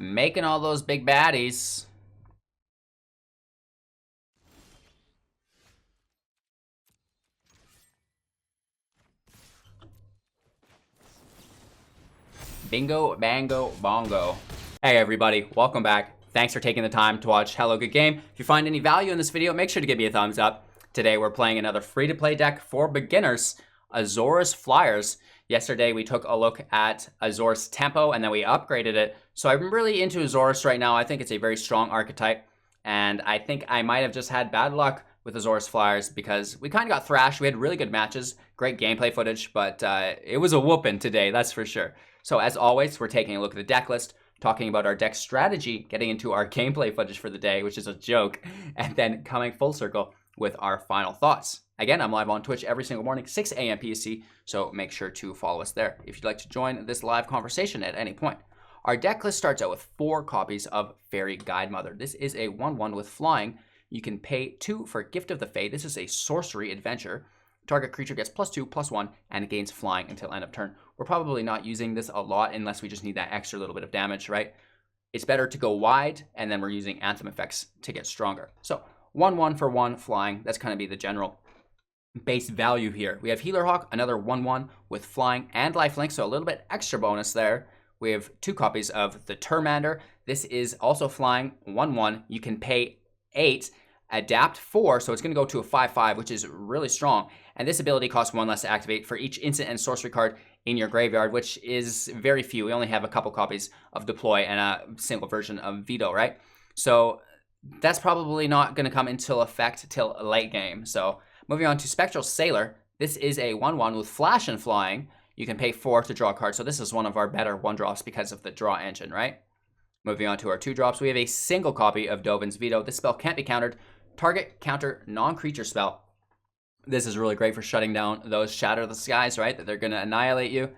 Making all those big baddies. Bingo, bango, bongo. Hey everybody, welcome back. Thanks for taking the time to watch Hello Good Game. If you find any value in this video, make sure to give me a thumbs up. Today we're playing another free-to-play deck for beginners, Azorius Flyers. Yesterday we took a look at Azorius Tempo and then we upgraded it. So I'm really into Azorius right now. I think it's a very strong archetype. And I think I might have just had bad luck with Azorius Flyers because we kind of got thrashed. We had really good matches, great gameplay footage, but it was a whooping today, that's for sure. So as always, we're taking a look at the deck list, talking about our deck strategy, getting into our gameplay footage for the day, which is a joke, and then coming full circle with our final thoughts. Again, I'm live on Twitch every single morning, 6 a.m. PST, so make sure to follow us there if you'd like to join this live conversation at any point. Our deck list starts out with 4 copies of Fairy Guidemother. This is a 1/1 with flying. You can pay 2 for Gift of the Fae. This is a sorcery adventure. Target creature gets +2/+1 and it gains flying until end of turn. We're probably not using this a lot unless we just need that extra little bit of damage, right? It's better to go wide, and then we're using Anthem effects to get stronger. So 1/1 for 1 flying. That's kind of be the general base value here. We have Healer Hawk, another 1/1 with flying and lifelink, so a little bit extra bonus there. We have 2 copies of the Termander. This is also flying, 1/1. You can pay 8, adapt 4, so it's going to go to a 5/5, which is really strong. And this ability costs 1 less to activate for each instant and sorcery card in your graveyard, which is very few. We only have a couple copies of Deploy and a single version of Veto, right? So that's probably not going to come into effect till late game. So moving on to Spectral Sailor. This is a 1/1 with flash and flying. You can pay 4 to draw a card. So this is one of our better 1-drops because of the draw engine, right? Moving on to our 2-drops, we have a single copy of Dovin's Veto. This spell can't be countered. Target counter non-creature spell. This is really great for shutting down those Shatter the Skies, right? That they're going to annihilate you.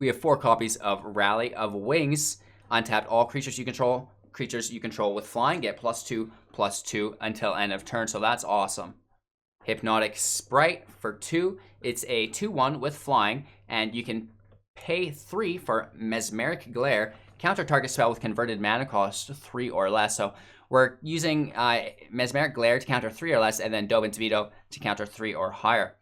We have 4 copies of Rally of Wings. Untapped all creatures you control. Creatures you control with flying get +2/+2 until end of turn. So that's awesome. Hypnotic Sprite for 2. It's a 2/1 with flying, and you can pay 3 for Mesmeric Glare. Counter target spell with converted mana cost 3 or less. So we're using Mesmeric Glare to counter 3 or less, and then Dovin's Veto to counter 3 or higher.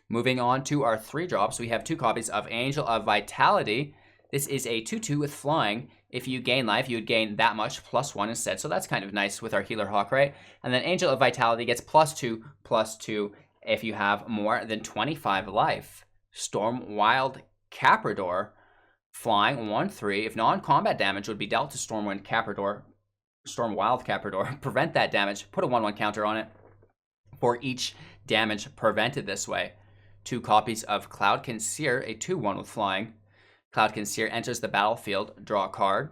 Moving on to our 3-drops, we have 2 copies of Angel of Vitality. This is a 2/2 with flying. If you gain life, you would gain that much +1 instead. So that's kind of nice with our Healer Hawk, right? And then Angel of Vitality gets +2/+2 if you have more than 25 life. Storm Wild Caprador, flying 1/3. If non-combat damage would be dealt to Stormwind Caprador, Storm Wild Caprador, prevent that damage, put a 1/1 counter on it for each damage prevented this way. 2 copies of Cloudkin Seer, a 2/1 with flying. Cloudkin Seer enters the battlefield, draw a card.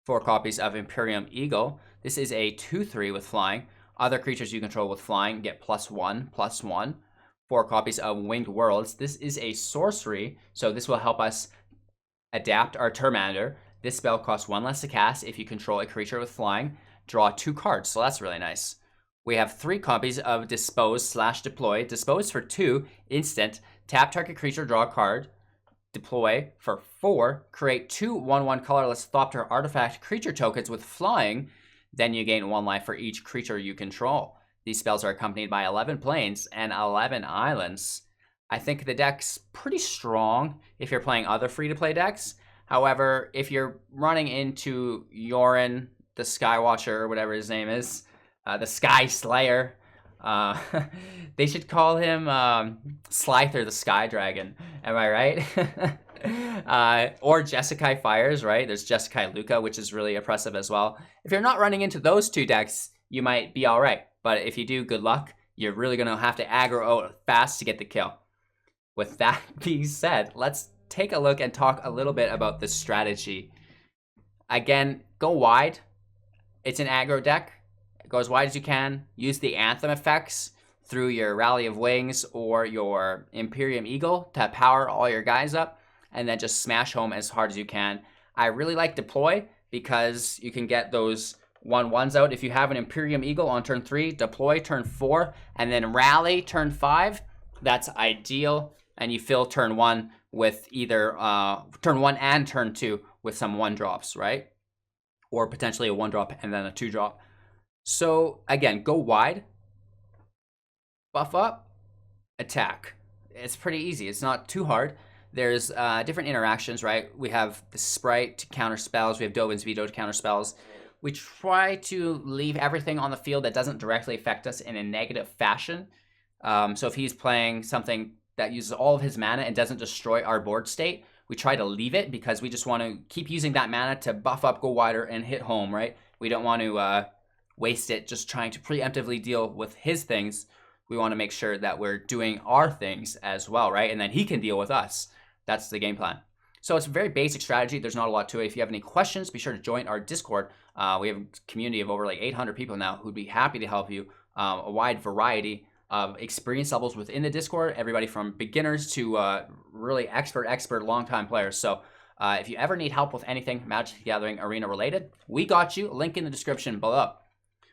4 copies of Emperyean Eagle. This is a 2/3 with flying. Other creatures you control with flying get +1/+1. 4 copies of Winged Worlds. This is a sorcery, so this will help us adapt our Termander. This spell costs 1 less to cast if you control a creature with flying. Draw 2 cards, so that's really nice. We have 3 copies of Dispose/Deploy. Dispose for 2, instant. Tap target creature, draw a card. Deploy for 4. Create 2 1/1 colorless Thopter artifact creature tokens with flying. Then you gain 1 life for each creature you control. These spells are accompanied by 11 planes and 11 islands. I think the deck's pretty strong if you're playing other free-to-play decks. However, if you're running into Yorin, the Skywatcher, or whatever his name is, the Sky Slayer, they should call him Slyther the Sky Dragon. Am I right? Or Jeskai Fires, right? There's Jeskai Luca, which is really oppressive as well. If you're not running into those 2 decks, you might be all right. But if you do, good luck. You're really going to have to aggro out fast to get the kill. With that being said, let's take a look and talk a little bit about the strategy. Again, go wide. It's an aggro deck. Go as wide as you can. Use the Anthem effects through your Rally of Wings or your Emperyean Eagle to power all your guys up, and then just smash home as hard as you can. I really like Deploy because you can get those 1/1s out. If you have an Emperyean Eagle on turn 3, Deploy turn 4, and then Rally turn 5, that's ideal. And you fill turn 1 with either turn 1 and turn 2 with some 1-drops, right? or potentially a 1-drop and then a 2-drop. So again, go wide, buff up, attack. It's pretty easy. It's not too hard. There's different interactions, right? We have the Sprite to counter spells. We have Dovin's Veto to counter spells. We try to leave everything on the field that doesn't directly affect us in a negative fashion. So if he's playing something that uses all of his mana and doesn't destroy our board state, we try to leave it because we just want to keep using that mana to buff up, go wider, and hit home, right? We don't want to waste it just trying to preemptively deal with his things. We want to make sure that we're doing our things as well, right? And then he can deal with us. That's the game plan. So it's a very basic strategy. There's not a lot to it. If you have any questions, be sure to join our Discord. We have a community of over like 800 people now who'd be happy to help you. A wide variety of experience levels within the Discord. Everybody from beginners to really expert, long-time players. So if you ever need help with anything Magic the Gathering Arena related, we got you. Link in the description below.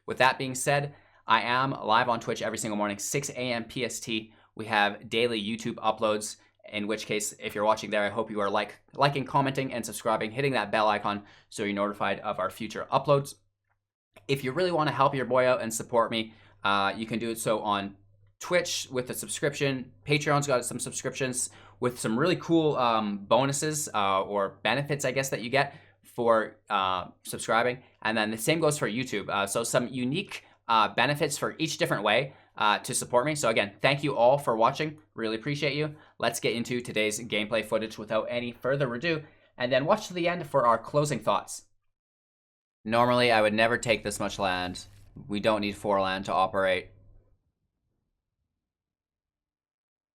With that being said, I am live on Twitch every single morning, 6 a.m. PST. We have daily YouTube uploads, in which case, if you're watching there, I hope you are liking, commenting, and subscribing, hitting that bell icon so you're notified of our future uploads. If you really want to help your boy out and support me, you can do it so on Twitch with a subscription. Patreon's got some subscriptions with some really cool bonuses or benefits, I guess, that you get for subscribing. And then the same goes for YouTube. So some unique benefits for each different way to support me. So again, thank you all for watching. Really appreciate you. Let's get into today's gameplay footage without any further ado, and then watch to the end for our closing thoughts. Normally, I would never take this much land. We don't need 4 land to operate.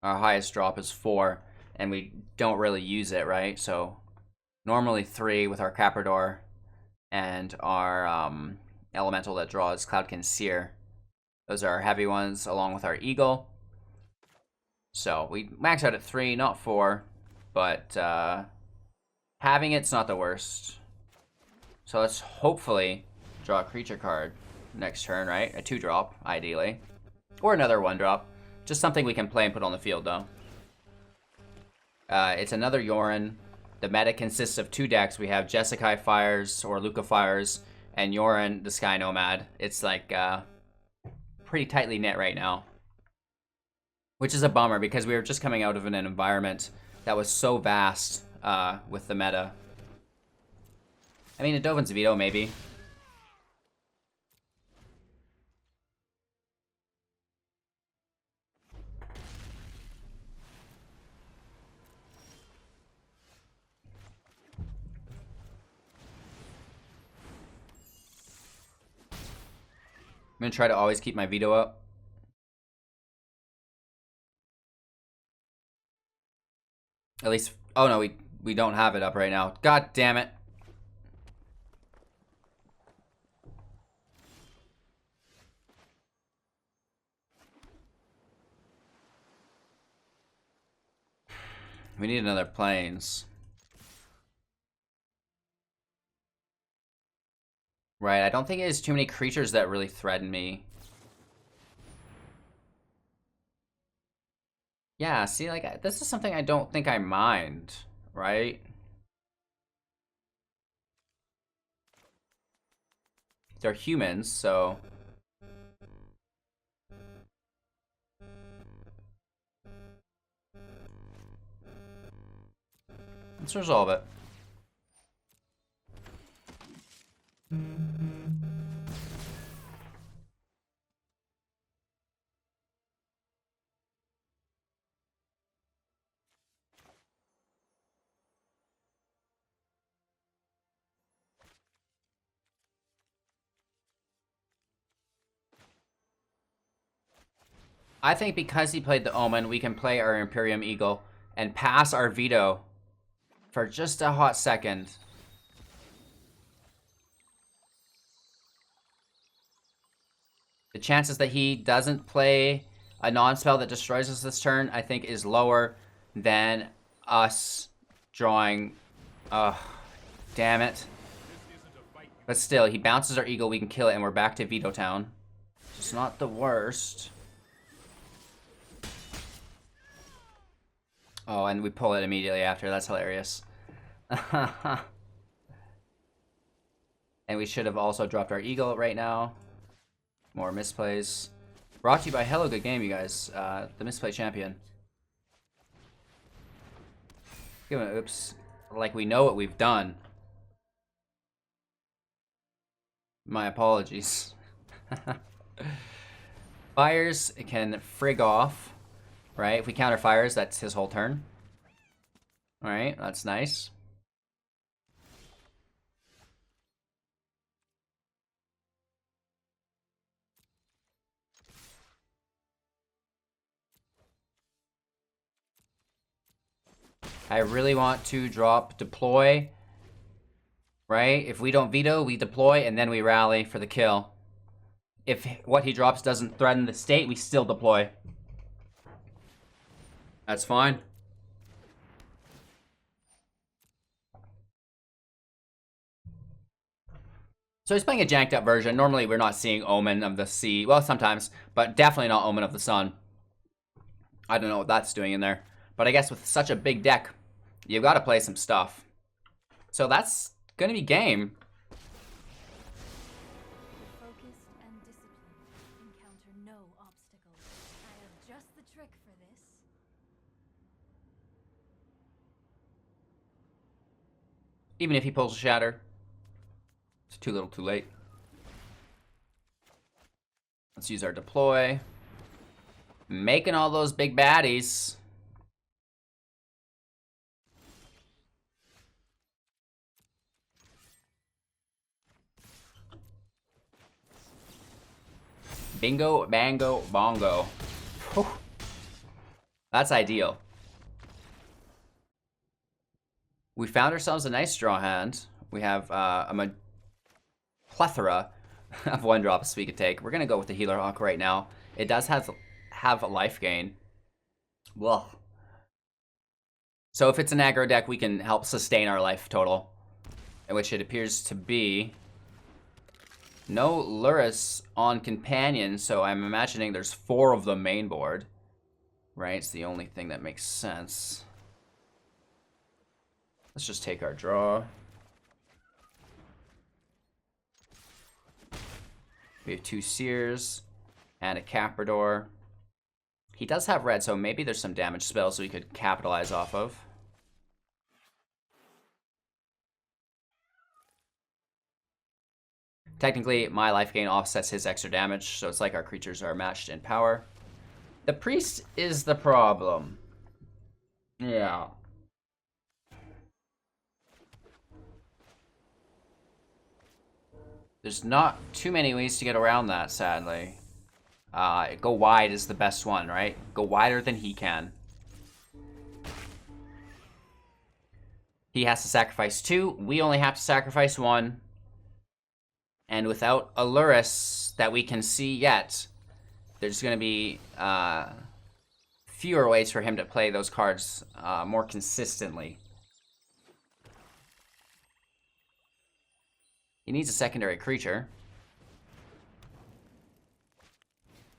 Our highest drop is 4, and we don't really use it, right? So normally 3 with our Caprador and our elemental that draws Cloudkin Seer. Those are our heavy ones, along with our Eagle. So we max out at 3, not 4, but having it's not the worst. So let's hopefully draw a creature card next turn, right? A 2-drop, ideally. Or another 1-drop. Just something we can play and put on the field, though. It's another Yorin. The meta consists of 2 decks. We have Jeskai Fires, or Luca Fires, and Yorin, the Sky Nomad. It's like pretty tightly knit right now. Which is a bummer, because we were just coming out of an environment that was so vast with the meta. I mean, a Dovin's Veto, maybe. I'm gonna try to always keep my Veto up. At least, oh no, we don't have it up right now. God damn it. We need another Plains. Right, I don't think there's too many creatures that really threaten me. Yeah, see, like, this is something I don't think I mind, right? They're humans, so... let's resolve it. I think because he played the Omen, we can play our Emperyean Eagle and pass our Veto for just a hot second. The chances that he doesn't play a non-spell that destroys us this turn, I think, is lower than us drawing... damn it. But still, he bounces our Eagle, we can kill it, and we're back to Veto Town. It's not the worst. Oh, and we pull it immediately after. That's hilarious. And we should have also dropped our Eagle right now. More misplays. Brought to you by Hello Good Game, you guys. The misplay champion. Give it, oops. Like we know what we've done. My apologies. Fires can frig off, right? If we counter fires, that's his whole turn. Alright, that's nice. I really want to drop deploy, right? If we don't veto, we deploy, and then we rally for the kill. If what he drops doesn't threaten the state, we still deploy. That's fine. So he's playing a janked up version. Normally we're not seeing Omen of the Sea. Well, sometimes, but definitely not Omen of the Sun. I don't know what that's doing in there. But I guess with such a big deck, you've got to play some stuff. So that's going to be game. Focused and disciplined. Encounter no obstacles. I have just the trick for this. Even if he pulls a Shatter. It's too little too late. Let's use our deploy. Making all those big baddies. Bingo, bango, bongo. Whew. That's ideal. We found ourselves a nice draw hand. We have a plethora of 1-drops we could take. We're going to go with the Healer Hawk right now. It does have a life gain. Well, so if it's an aggro deck, we can help sustain our life total, which it appears to be. No Lurrus on Companion, so I'm imagining there's 4 of them main board. Right, it's the only thing that makes sense. Let's just take our draw. We have 2 Seers and a Caprador. He does have red, so maybe there's some damage spells we could capitalize off of. Technically, my life gain offsets his extra damage, so it's like our creatures are matched in power. The priest is the problem. Yeah. There's not too many ways to get around that, sadly. Go wide is the best one, right? Go wider than he can. He has to sacrifice 2. We only have to sacrifice 1. And without a Lurrus that we can see yet, there's going to be fewer ways for him to play those cards more consistently. He needs a secondary creature.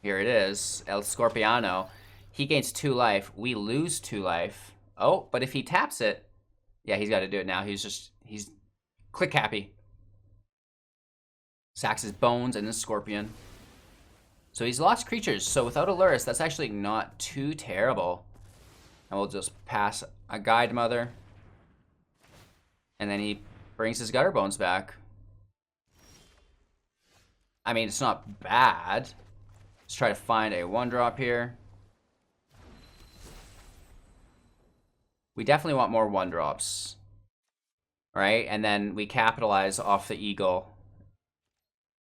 Here it is, El Scorpiano. He gains 2 life. We lose 2 life. Oh, but if he taps it, yeah, he's got to do it now. He's click happy. Sacks his bones and the scorpion. So he's lost creatures. So without a Lurrus, that's actually not too terrible. And we'll just pass a Guide Mother. And then he brings his Gutter Bones back. I mean, it's not bad. Let's try to find a 1-drop here. We definitely want more 1-drops. Right? And then we capitalize off the Eagle.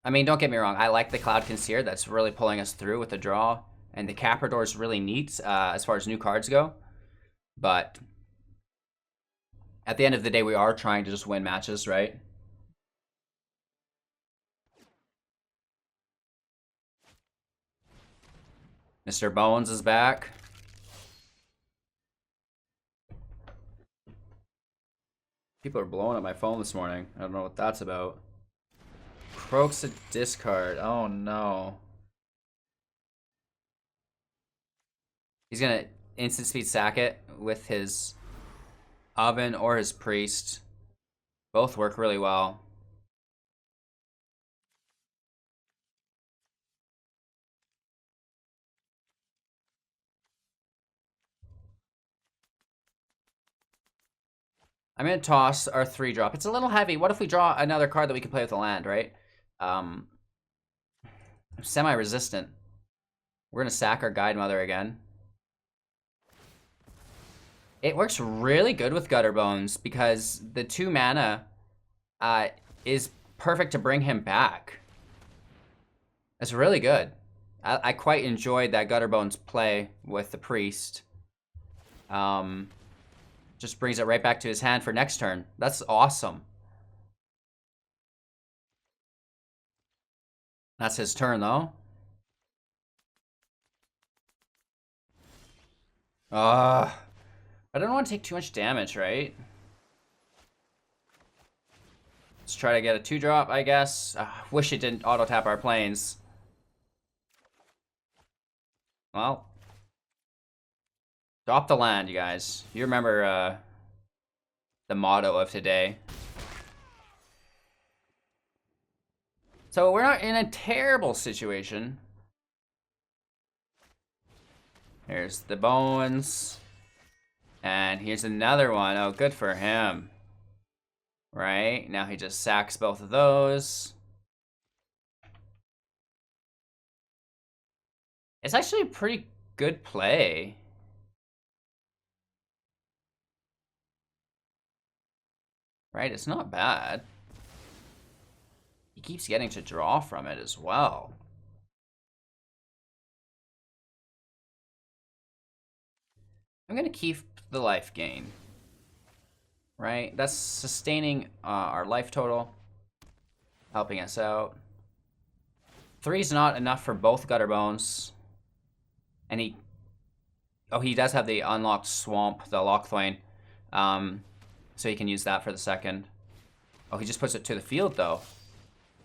I mean, don't get me wrong. I like the Cloud Conceer. That's really pulling us through with the draw. And the Caprador is really neat as far as new cards go. But at the end of the day, we are trying to just win matches, right? Mr. Bones is back. People are blowing up my phone this morning. I don't know what that's about. Croaks a discard. Oh no. He's gonna instant speed sack it with his Oven or his Priest. Both work really well. I'm gonna toss our 3-drop. It's a little heavy. What if we draw another card that we can play with the land, right? Semi-resistant. We're gonna sack our Guide Mother again. It works really good with Gutter Bones because the 2 mana is perfect to bring him back. It's really good. I quite enjoyed that Gutter Bones play with the Priest. Just brings it right back to his hand for next turn. That's awesome. That's his turn, though. I don't want to take too much damage, right? Let's try to get a 2-drop, I guess. Wish it didn't auto-tap our planes. Well. Drop the land, you guys. You remember the motto of today. So we're not in a terrible situation. Here's the bones. And here's another one. Oh, good for him. Right? Now he just sacks both of those. It's actually a pretty good play. Right? It's not bad. He keeps getting to draw from it as well. I'm going to keep the life gain. Right? That's sustaining our life total. Helping us out. 3's not enough for both Gutter Bones. And he... Oh, he does have the unlocked Swamp, the Lochthwain. So he can use that for the second. Oh, he just puts it to the field, though.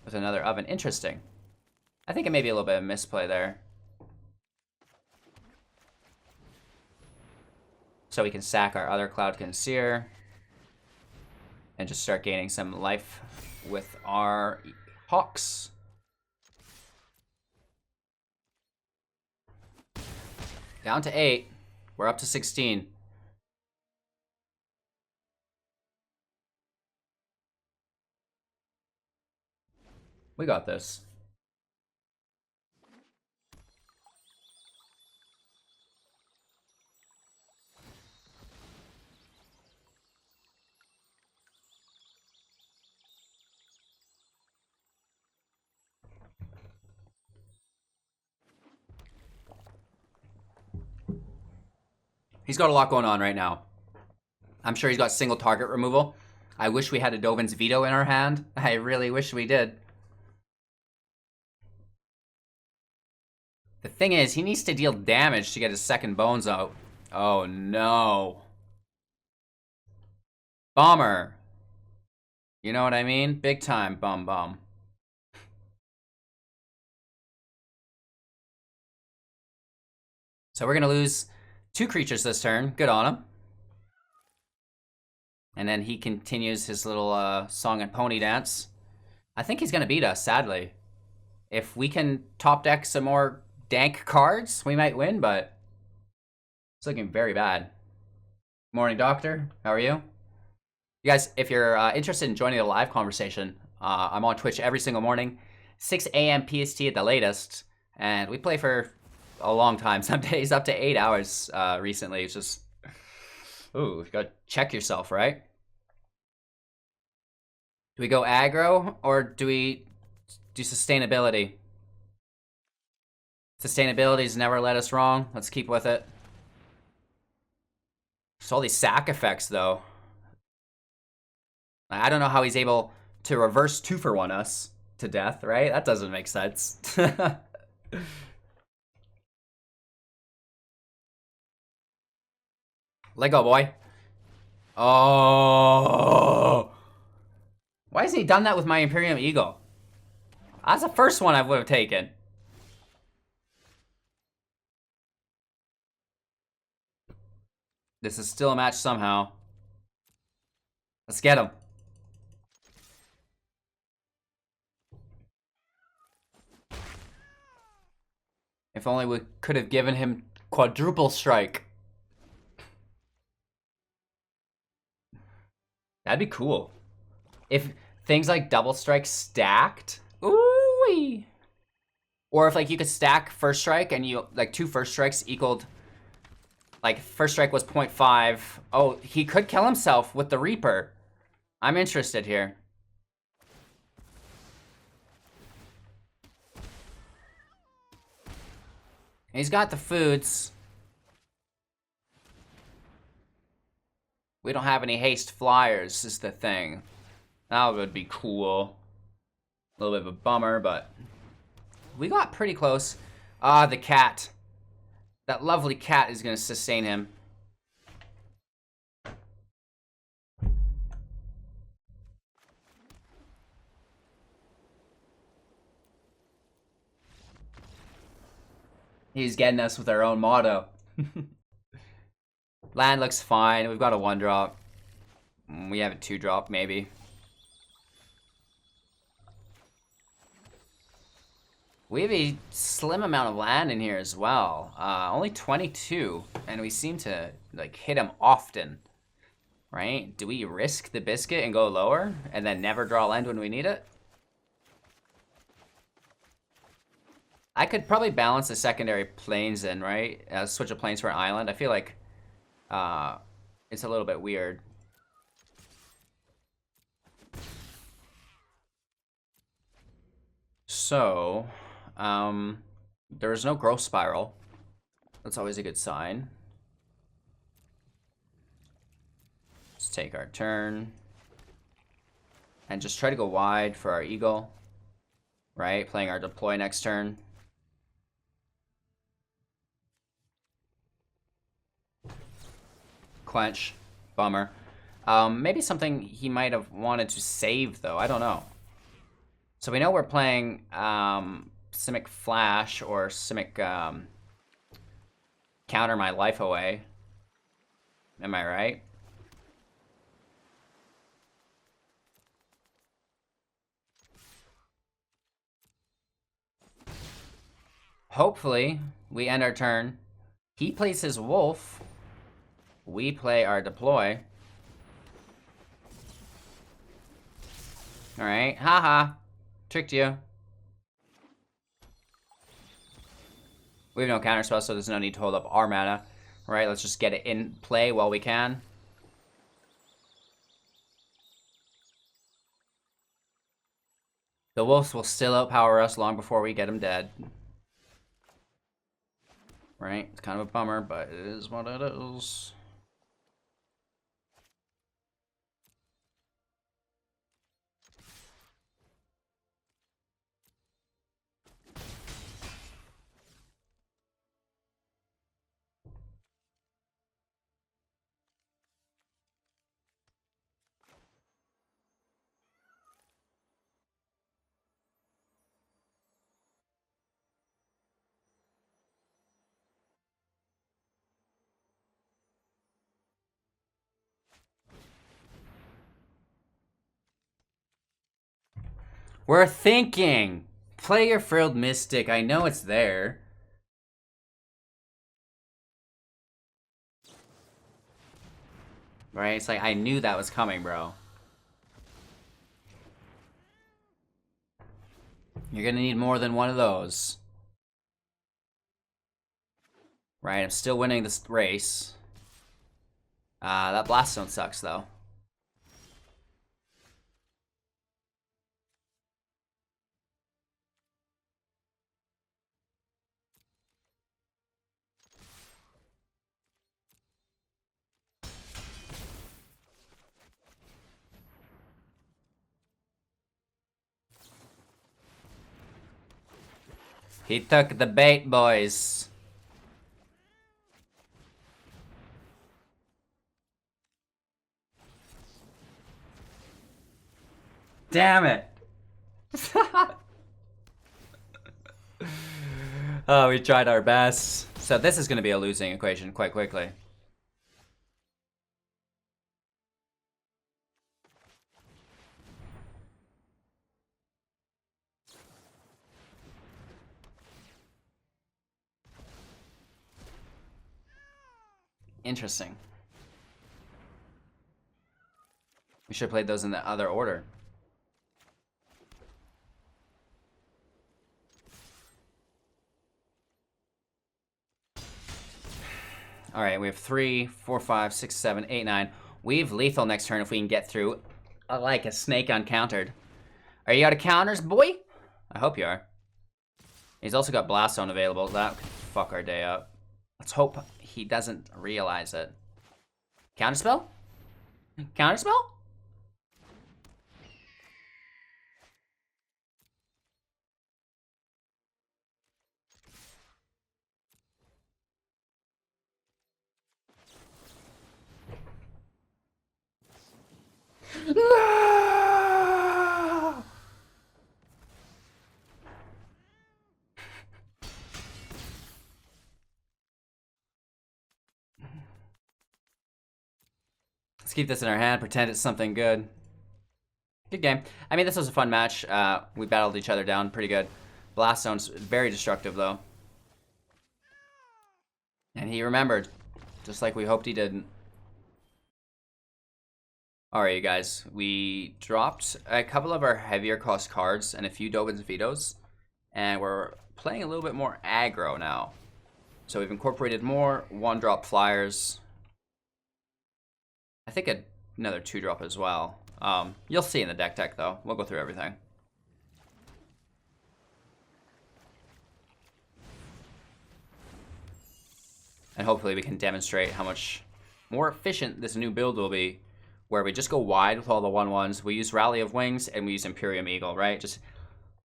With another oven. Interesting. I think it may be a little bit of misplay there. So we can sack our other Cloud Conceer. And just start gaining some life with our Hawks. Down to 8. We're up to 16. We got this. He's got a lot going on right now. I'm sure he's got single target removal. I wish we had a Dovin's Veto in our hand. I really wish we did. The thing is, he needs to deal damage to get his second bones out. Oh no. Bomber. You know what I mean? Big time bum. So we're gonna lose 2 creatures this turn. Good on him. And then he continues his little song and pony dance. I think he's gonna beat us, sadly. If we can top deck some more dank cards, we might win, but it's looking very bad. Morning, Doctor. How are you? You guys, if you're interested in joining the live conversation, I'm on Twitch every single morning, 6 a.m. PST at the latest, and we play for a long time. Some days up to 8 hours recently. It's just, ooh, you gotta check yourself, right? Do we go aggro, or do we do sustainability? Sustainability's never led us wrong. Let's keep with it. There's all these sack effects, though. I don't know how he's able to reverse 2-for-1 us to death, right? That doesn't make sense. Lego boy. Oh. Why hasn't he done that with my Emperyean Eagle? That's the first one I would have taken. This is still a match somehow. Let's get him. If only we could have given him quadruple strike. That'd be cool. If things like double strike stacked. Ooh-wee. Or if like you could stack first strike and you like 2 first strikes equaled, like first strike was 0.5. Oh, he could kill himself with the Reaper. I'm interested here. He's got the foods. We don't have any haste flyers is the thing. That would be cool. A little bit of a bummer, but we got pretty close. Ah, the cat. That lovely cat is going to sustain him. He's getting us with our own motto. Land looks fine. We've got a 1-drop. We have a 2-drop, maybe. We have a slim amount of land in here as well. Only 22, and we seem to like hit him often. Right? Do we risk the biscuit and go lower, and then never draw land when we need it? I could probably balance the secondary planes in, right? Switch a planes for an island. I feel like it's a little bit weird. So, there's no growth spiral. That's always a good sign. Let's take our turn. And just try to go wide for our Eagle. Right? Playing our deploy next turn. Quench. Bummer. Maybe something he might have wanted to save, though. I don't know. So we know we're playing Simic Flash or Simic Counter My Life Away. Am I right? Hopefully, we end our turn. He plays his wolf. We play our deploy. Alright, haha. Tricked you. We have no counterspell, so there's no need to hold up our mana. Alright, let's just get it in play while we can. The wolves will still outpower us long before we get him dead. Right? It's kind of a bummer, but it is what it is. We're thinking! Play your Frilled Mystic. I know it's there. Right? It's like, I knew that was coming, bro. You're gonna need more than one of those. Right, I'm still winning this race. That Blast Zone sucks, though. He took the bait, boys. Damn it. Oh, we tried our best. So this is going to be a losing equation quite quickly. Interesting. We should have played those in the other order. All right, we have 3, 4, 5, 6, 7, 8, 9. We have lethal next turn if we can get through. I like a snake uncountered. Are you out of counters, boy? I hope you are. He's also got Blast Zone available. That could fuck our day up. Let's hope he doesn't realize it. Counterspell? Counterspell? No! Let's keep this in our hand, pretend it's something good. Good game. I mean, this was a fun match. We battled each other down pretty good. Blast Zone's very destructive, though. And he remembered, just like we hoped he didn't. Alright, you guys. We dropped a couple of our heavier cost cards and a few Dovin's Vetoes. And we're playing a little bit more aggro now. So we've incorporated more 1-drop Flyers. I think another 2-drop as well. You'll see in the deck tech, though. We'll go through everything. And hopefully we can demonstrate how much more efficient this new build will be, where we just go wide with all the 1/1s. We use Rally of Wings, and we use Emperyean Eagle, right? Just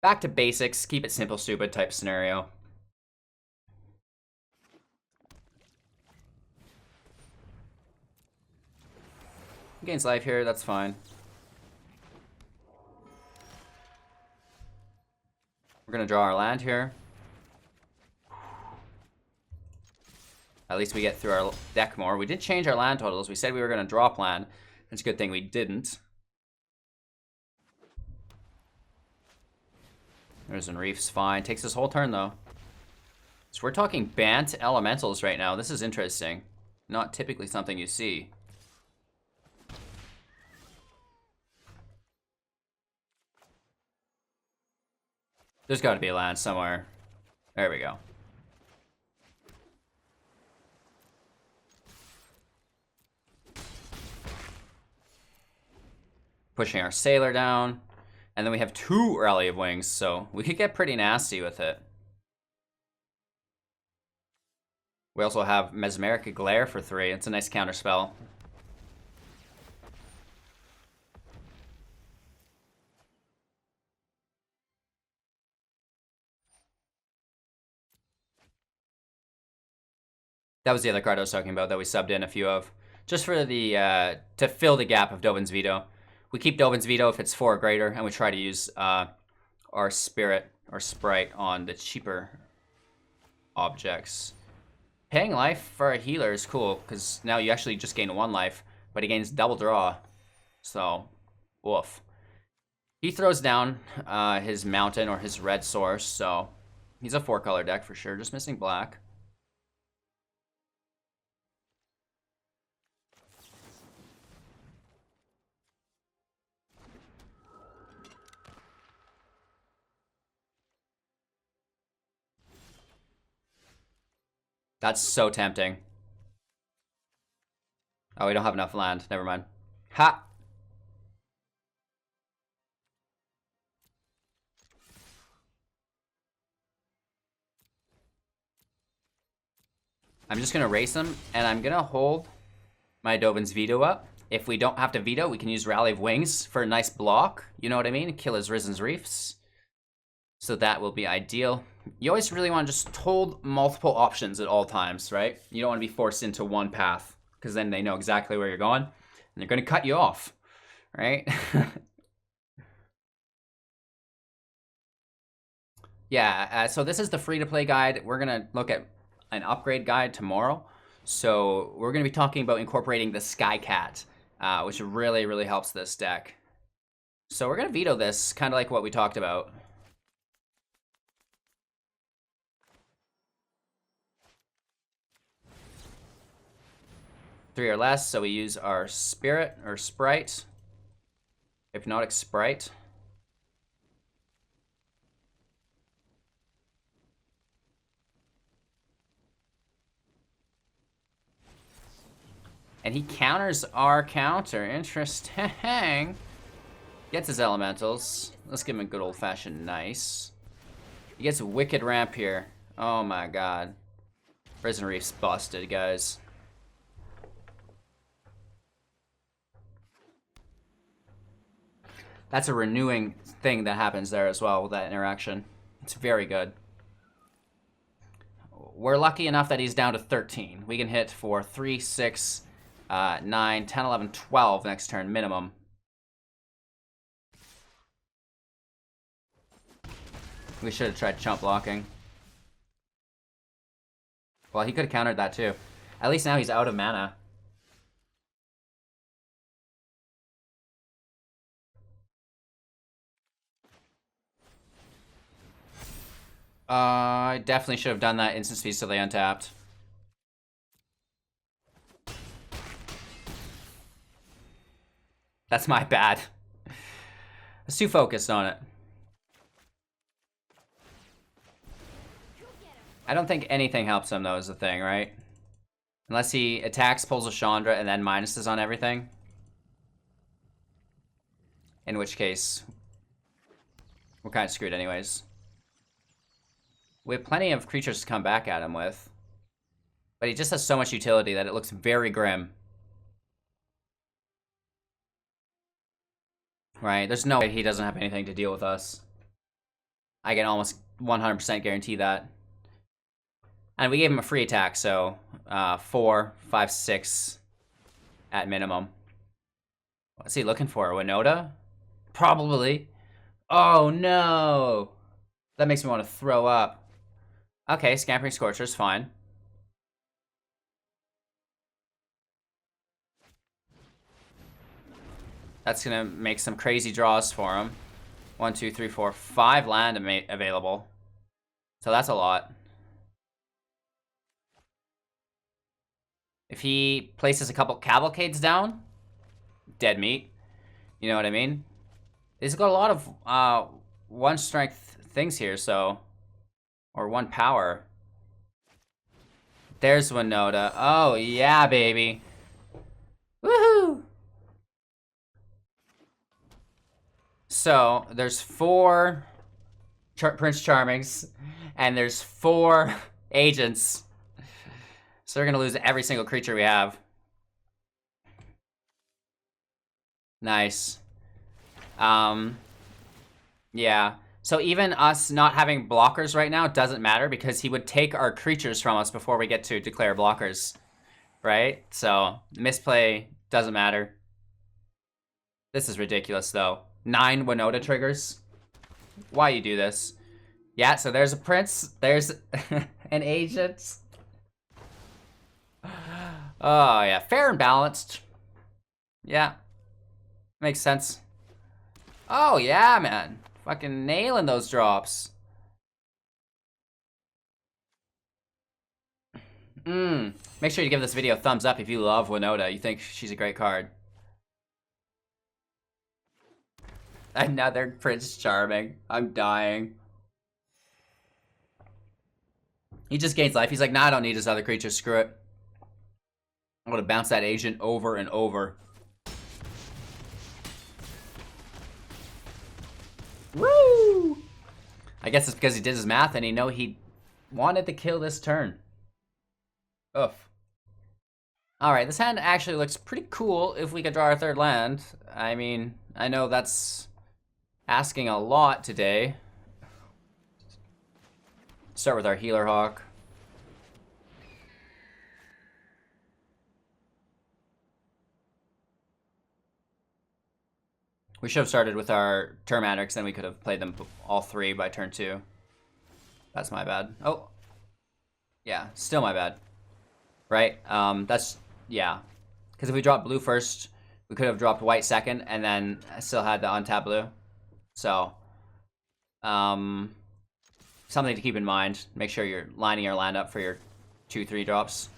back to basics, keep it simple, stupid type scenario. Gains life here, that's fine. We're gonna draw our land here. At least we get through our deck more. We did change our land totals. We said we were gonna drop land. It's a good thing we didn't. There's an Reef's fine. Takes this whole turn though. So we're talking Bant Elementals right now. This is interesting. Not typically something you see. There's got to be a land somewhere. There we go. Pushing our Sailor down. And then we have 2 Rally of Wings, so we could get pretty nasty with it. We also have Mesmeric Glare for 3. It's a nice counter spell. That was the other card I was talking about that we subbed in a few of. Just for the, to fill the gap of Dovin's Veto. We keep Dovin's Veto if it's 4 or greater, and we try to use our Spirit or Sprite on the cheaper objects. Paying life for a healer is cool, because now you actually just gain 1 life, but he gains double draw. So, woof. He throws down his mountain or his red source, so he's a 4-color deck for sure, just missing black. That's so tempting. Oh, we don't have enough land. Never mind. Ha! I'm just going to race them, and I'm going to hold my Dovin's Veto up. If we don't have to veto, we can use Rally of Wings for a nice block. You know what I mean? Kill his Risen's Reefs. So that will be ideal. You always really want to just hold multiple options at all times, right? You don't want to be forced into one path, because then they know exactly where you're going, and they're going to cut you off, right? Yeah, so this is the free-to-play guide. We're going to look at an upgrade guide tomorrow. So we're going to be talking about incorporating the Skycat, which really, really helps this deck. So we're going to veto this, kind of like what we talked about. Three or less, so we use our Spirit or Sprite. Hypnotic Sprite. And he counters our counter. Interesting. Gets his elementals. Let's give him a good old-fashioned nice. He gets a wicked ramp here. Oh my god. Prison Reef's busted, guys. That's a renewing thing that happens there as well with that interaction. It's very good. We're lucky enough that he's down to 13. We can hit for 3, 6, 9, 10, 11, 12 next turn minimum. We should have tried chump blocking. Well, he could have countered that too. At least now he's out of mana. I definitely should have done that instant speed so they untapped. That's my bad. I was too focused on it. I don't think anything helps him though is the thing, right? Unless he attacks, pulls a Chandra, and then minuses on everything. In which case, we're kind of screwed anyways. We have plenty of creatures to come back at him with. But he just has so much utility that it looks very grim. Right, there's no way he doesn't have anything to deal with us. I can almost 100% guarantee that. And we gave him a free attack, so 4, 5, 6 at minimum. What's he looking for? Winota? Probably. Oh no! That makes me want to throw up. Okay, Scampering Scorcher's fine. That's gonna make some crazy draws for him. 1, 2, 3, 4, 5 land available. So that's a lot. If he places a couple Cavalcades down, dead meat. You know what I mean? He's got a lot of 1 strength things here, so... Or 1 power. There's Winota. Oh, yeah, baby. Woohoo! So, there's 4 Prince Charmings, and there's 4 agents. So we're gonna lose every single creature we have. Nice. Yeah. So even us not having blockers right now doesn't matter because he would take our creatures from us before we get to declare blockers. Right? So misplay doesn't matter. This is ridiculous though. 9 Winota triggers. Why you do this? Yeah, so there's a prince. There's an agent. Oh, yeah. Fair and balanced. Yeah. Makes sense. Oh, yeah, man. Fucking nailing those drops. Make sure you give this video a thumbs up if you love Winota. You think she's a great card. Another Prince Charming. I'm dying. He just gains life. He's like, nah, I don't need his other creatures. Screw it. I'm gonna bounce that agent over and over. Woo! I guess it's because he did his math and he wanted to kill this turn. Oof. Alright, this hand actually looks pretty cool if we could draw our 3rd land. I mean, I know that's asking a lot today. Start with our Healer Hawk. We should have started with our Termanix, then we could have played them all 3 by turn 2. That's my bad. Oh. Yeah, still my bad. Right? That's, yeah. Because if we dropped blue first, we could have dropped white second, and then still had to untap blue. So, something to keep in mind. Make sure you're lining your land up for your 2-3 drops.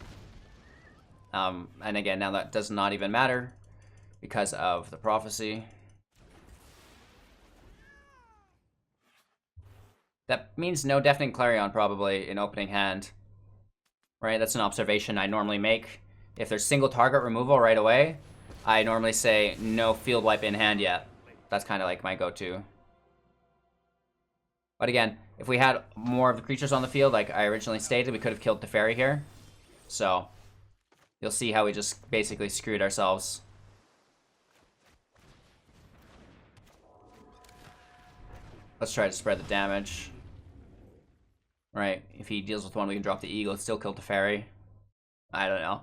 And again, now that does not even matter because of the prophecy. That means no Deafening Clarion probably in opening hand. Right, that's an observation I normally make. If there's single target removal right away, I normally say no field wipe in hand yet. That's kind of like my go-to. But again, if we had more of the creatures on the field, like I originally stated, we could have killed the fairy here. So, you'll see how we just basically screwed ourselves. Let's try to spread the damage. Right, if he deals with one, we can drop the eagle. It still killed the fairy. I don't know.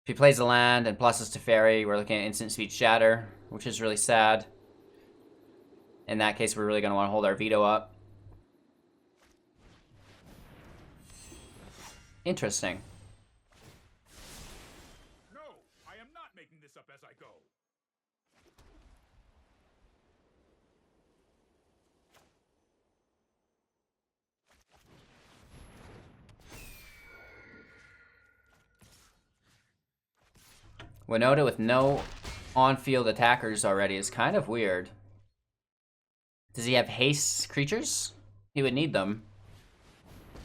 If he plays a land and pluses to fairy, we're looking at instant speed Shatter, which is really sad. In that case, we're really going to want to hold our veto up. Interesting. No, I am not making this up as I go. Winota with no on-field attackers already is kind of weird. Does he have haste creatures? He would need them.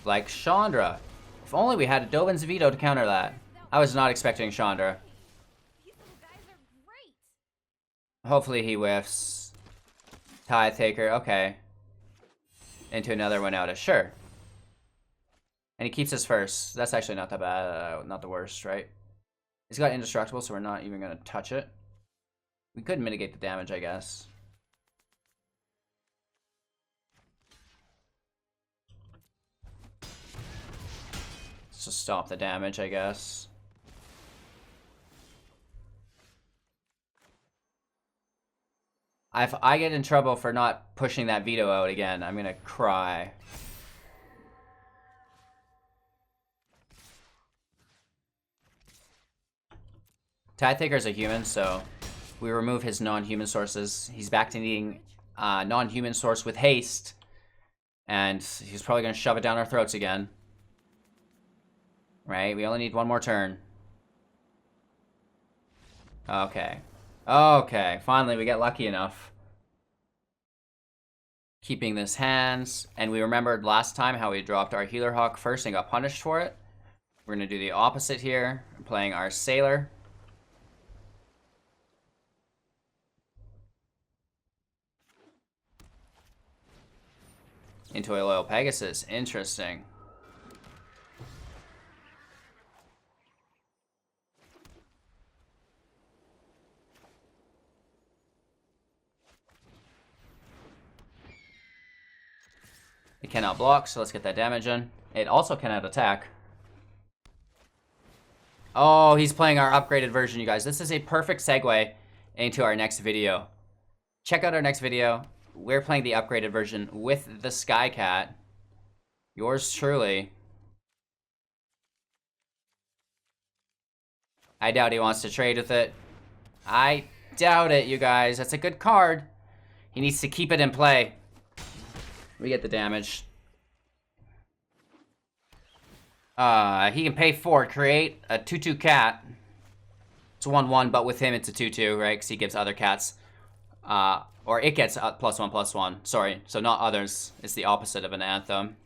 Like Chandra. If only we had a Dovin's Veto to counter that. I was not expecting Chandra. These little guys are great. Hopefully he whiffs. Tithe Taker, okay. Into another Winota, sure. And he keeps his first. That's actually not that bad, not the worst, right? He's got indestructible, so we're not even going to touch it. We could mitigate the damage, I guess. Let's just stop the damage, I guess. If I get in trouble for not pushing that veto out again, I'm going to cry. Tithe Taker is a human, so we remove his non-human sources. He's back to needing non-human source with haste. And he's probably going to shove it down our throats again. Right? We only need one more turn. Okay. Okay. Finally, we get lucky enough. Keeping this hands. And we remembered last time how we dropped our Healer Hawk first and got punished for it. We're going to do the opposite here. Playing our Sailor. Into a Loyal Pegasus. Interesting. It cannot block, so let's get that damage in. It also cannot attack. Oh, he's playing our upgraded version, you guys. This is a perfect segue into our next video. Check out our next video. We're playing the upgraded version with the Sky Cat. Yours truly. I doubt he wants to trade with it. I doubt it, you guys. That's a good card. He needs to keep it in play. We get the damage. He can pay 4, create a 2/2 cat. It's a 1/1, but with him it's a 2/2, right? Because he gives other cats. Or it gets +1/+1. Sorry, so not others. It's the opposite of an Anthem.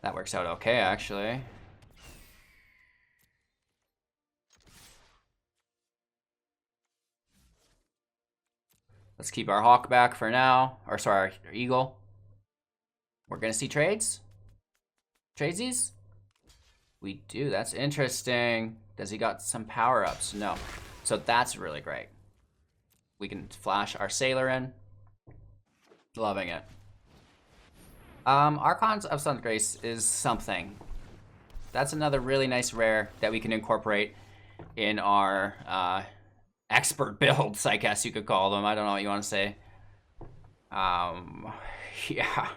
That works out okay, actually. Let's keep our Hawk back for now. Or sorry, our Eagle. We're gonna see trades? Tradesies? We do, that's interesting. Does he got some power-ups? No. So that's really great. We can flash our Sailor in. Loving it. Archons of Sun's Grace is something. That's another really nice rare that we can incorporate in our expert builds, I guess you could call them. I don't know what you want to say. Yeah.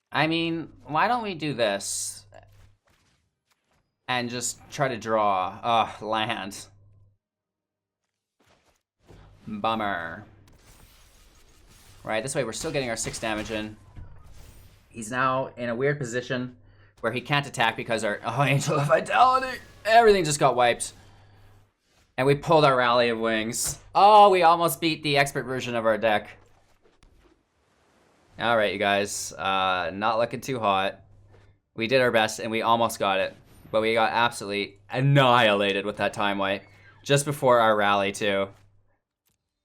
I mean, why don't we do this? and just try to draw. Land. Bummer. Right, this way we're still getting our 6 damage in. He's now in a weird position where he can't attack because our Angel of Vitality, everything just got wiped. And we pulled our Rally of Wings. Oh, we almost beat the expert version of our deck. Alright, you guys. Not looking too hot. We did our best and we almost got it. But we got absolutely annihilated with that time wipe. Just before our rally, too.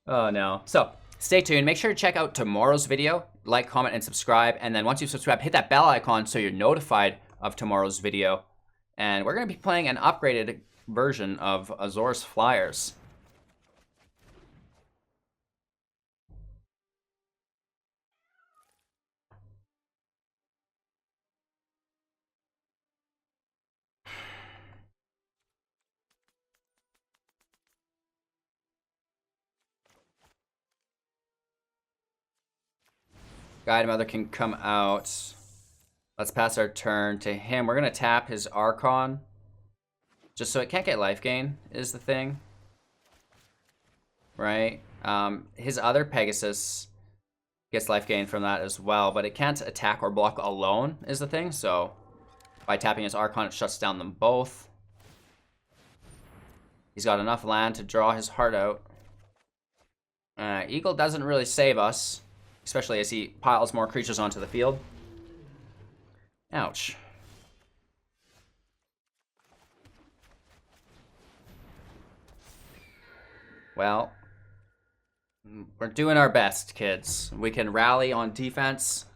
Oh, no. So, stay tuned. Make sure to check out tomorrow's video. Like, comment, and subscribe. And then once you subscribe, hit that bell icon so you're notified of tomorrow's video. And we're going to be playing an upgraded version of Azorius Flyers. Guide Mother can come out. Let's pass our turn to him. We're going to tap his Archon. Just so it can't get life gain is the thing. Right? His other Pegasus gets life gain from that as well. But it can't attack or block alone is the thing. So by tapping his Archon, it shuts down them both. He's got enough land to draw his heart out. Eagle doesn't really save us. Especially as he piles more creatures onto the field. Ouch. Well, we're doing our best, kids. We can rally on defense.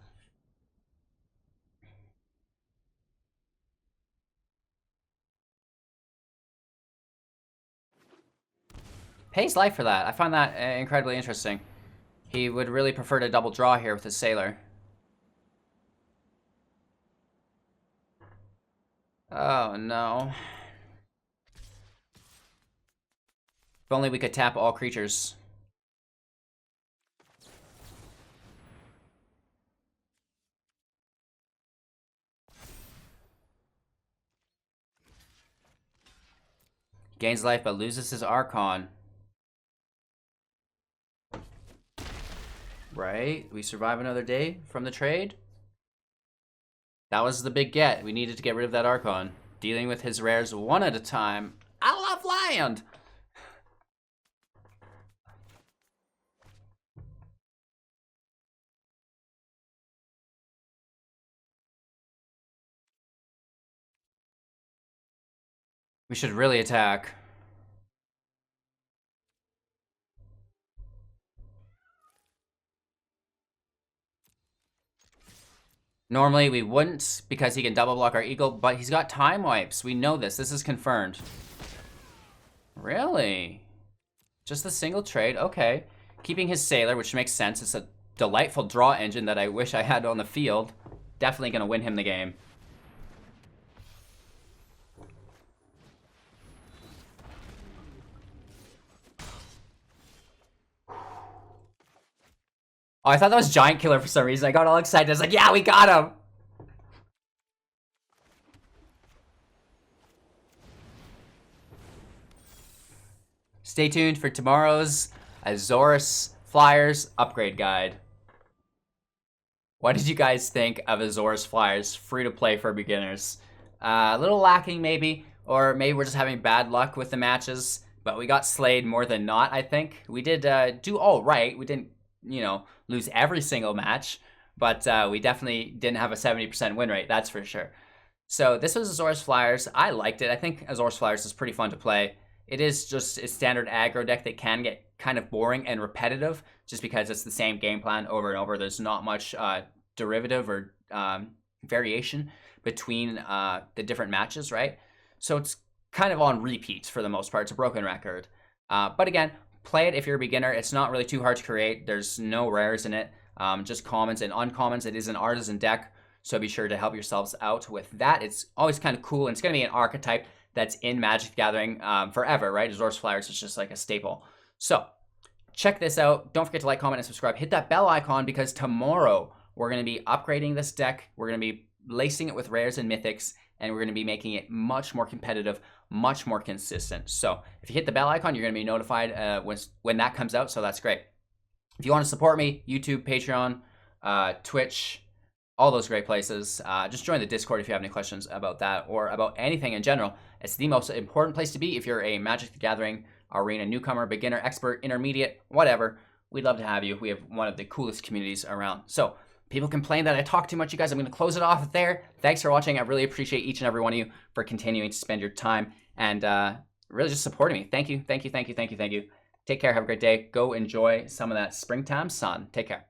Pays life for that. I find that incredibly interesting. He would really prefer to double draw here with his Sailor. Oh, no. If only we could tap all creatures. Gains life but loses his Archon. Right? We survive another day from the trade. That was the big get. We needed to get rid of that Archon. Dealing with his rares one at a time. I love land! We should really attack. Normally we wouldn't because he can double block our Eagle, but he's got time wipes. We know this. This is confirmed. Really? Just a single trade? Okay. Keeping his Sailor, which makes sense. It's a delightful draw engine that I wish I had on the field. Definitely going to win him the game. Oh, I thought that was Giant Killer for some reason. I got all excited. I was like, yeah, we got him! Stay tuned for tomorrow's Azorius Flyers upgrade guide. What did you guys think of Azorius Flyers free to play for beginners? A little lacking maybe, or maybe we're just having bad luck with the matches, but we got slayed more than not, I think. We did do all right. We didn't, you know, lose every single match, but we definitely didn't have a 70% win rate, that's for sure. So this was Azorius Flyers. I liked it. I think Azorius Flyers is pretty fun to play. It is just a standard aggro deck that can get kind of boring and repetitive just because it's the same game plan over and over. There's not much derivative or variation between the different matches, right? So it's kind of on repeats for the most part. It's a broken record. But again, play it if you're a beginner. It's not really too hard to create. There's no rares in it, just commons and uncommons. It is an artisan deck, so be sure to help yourselves out with that. It's always kind of cool, and it's going to be an archetype that's in Magic the Gathering forever, right? Azorius Flyers is just like a staple. So check this out. Don't forget to like, comment, and subscribe. Hit that bell icon because tomorrow we're going to be upgrading this deck. We're going to be lacing it with rares and mythics, and we're going to be making it much more competitive, much more consistent. So if you hit the bell icon, you're going to be notified when that comes out, so that's great. If you want to support me, YouTube, Patreon, Twitch, all those great places, just join the Discord if you have any questions about that or about anything in general. It's the most important place to be if you're a Magic the Gathering Arena newcomer, beginner, expert, intermediate, whatever. We'd love to have you. We have one of the coolest communities around. So people complain that I talk too much, you guys. I'm going to close it off there. Thanks for watching. I really appreciate each and every one of you for continuing to spend your time and really just supporting me. Thank you, thank you, thank you, thank you, thank you. Take care. Have a great day. Go enjoy some of that springtime sun. Take care.